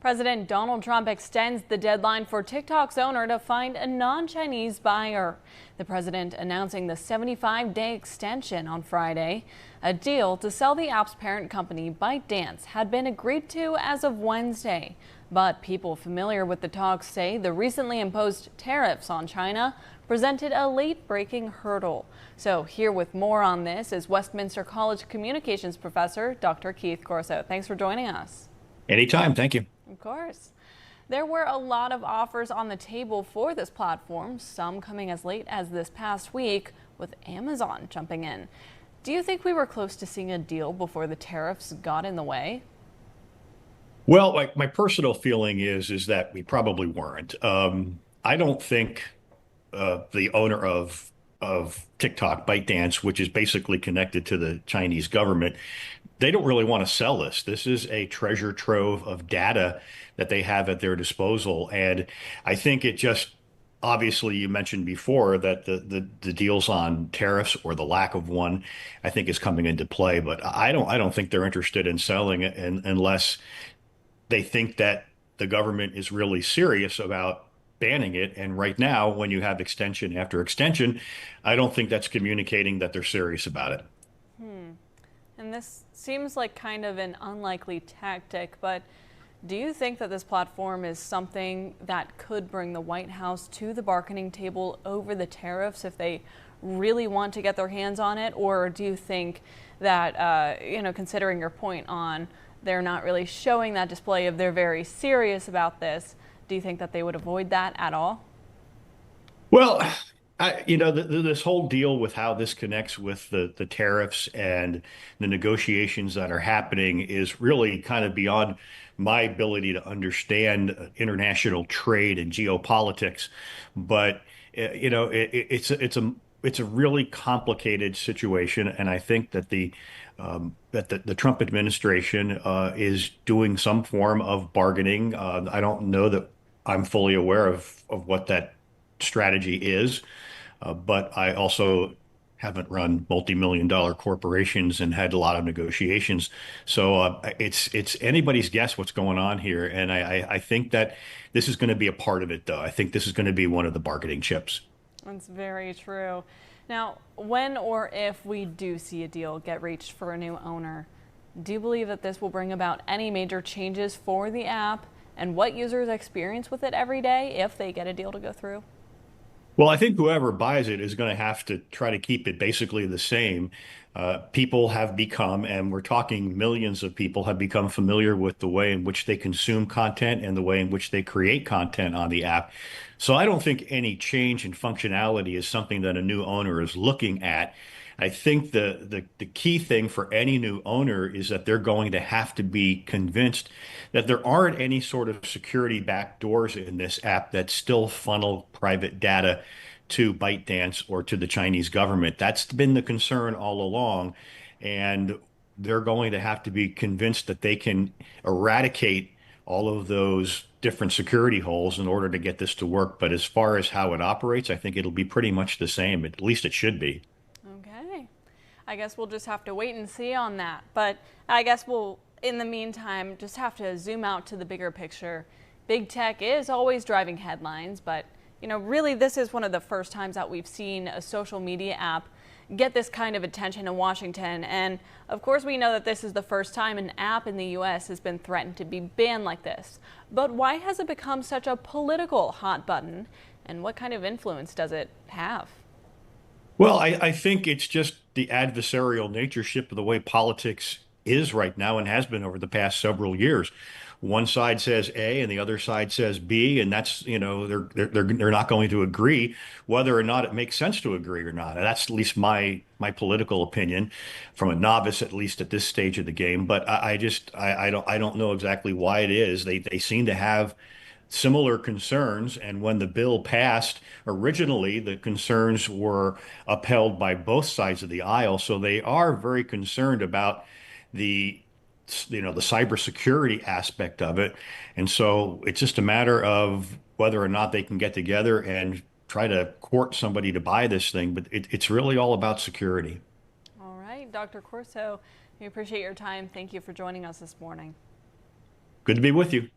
President Donald Trump extends the deadline for TikTok's owner to find a non-Chinese buyer. The president announcing the 75-day extension on Friday. A deal to sell the app's parent company, ByteDance, had been agreed to as of Wednesday. But people familiar with the talks say the recently imposed tariffs on China presented a late-breaking hurdle. So here with more on this is Westminster College communications professor Dr. Keith Corso. Thanks for joining us. Anytime. Thank you. Of course. There were a lot of offers on the table for this platform, some coming as late as this past week, with Amazon jumping in. Do you think we were close to seeing a deal before the tariffs got in the way? Well, my personal feeling is that we probably weren't. I don't think the owner of TikTok, ByteDance, which is basically connected to the Chinese government, they don't really want to sell this. This is a treasure trove of data that they have at their disposal, and I think it just obviously you mentioned before that the deals on tariffs or the lack of one, I think is coming into play. But I don't think they're interested in selling it unless they think that the government is really serious about banning it. And right now, when you have extension after extension, I don't think that's communicating that they're serious about it. And this seems like kind of an unlikely tactic, but do you think that this platform is something that could bring the White House to the bargaining table over the tariffs if they really want to get their hands on it? Or do you think that, considering your point on they're not really showing that display of they're very serious about this, do you think that they would avoid that at all? Well, this whole deal with how this connects with the tariffs and the negotiations that are happening is really kind of beyond my ability to understand international trade and geopolitics. But it's a really complicated situation, and I think that the Trump administration is doing some form of bargaining. I don't know that I'm fully aware of what that strategy is. But I also haven't run multi-million dollar corporations and had a lot of negotiations. So it's anybody's guess what's going on here. And I think that this is going to be a part of it, though. I think this is going to be one of the bargaining chips. That's very true. Now, when or if we do see a deal get reached for a new owner, do you believe that this will bring about any major changes for the app and what users experience with it every day if they get a deal to go through? Well, I think whoever buys it is going to have to try to keep it basically the same. People have become, and we're talking millions of people, have become familiar with the way in which they consume content and the way in which they create content on the app. So I don't think any change in functionality is something that a new owner is looking at. I think the key thing for any new owner is that they're going to have to be convinced that there aren't any sort of security backdoors in this app that still funnel private data to ByteDance or to the Chinese government. That's been the concern all along, and they're going to have to be convinced that they can eradicate all of those different security holes in order to get this to work. But as far as how it operates, I think it'll be pretty much the same. At least it should be. Okay. I guess we'll just have to wait and see on that. But I guess we'll, in the meantime, just have to zoom out to the bigger picture. Big tech is always driving headlines, but really this is one of the first times that we've seen a social media app get this kind of attention in Washington. And of course, we know that this is the first time an app in the U.S. has been threatened to be banned like this. But why has it become such a political hot button? And what kind of influence does it have? Well, I think it's just the adversarial natureships of the way politics is right now and has been over the past several years. One side says A and the other side says B, and that's, they're not going to agree whether or not it makes sense to agree or not. And that's at least my political opinion from a novice, at least at this stage of the game. But I don't know exactly why it is. They seem to have similar concerns. And when the bill passed, originally the concerns were upheld by both sides of the aisle. So they are very concerned about the the cybersecurity aspect of it. And so it's just a matter of whether or not they can get together and try to court somebody to buy this thing. But it's really all about security. All right, Dr. Corso, we appreciate your time. Thank you for joining us this morning. Good to be with you.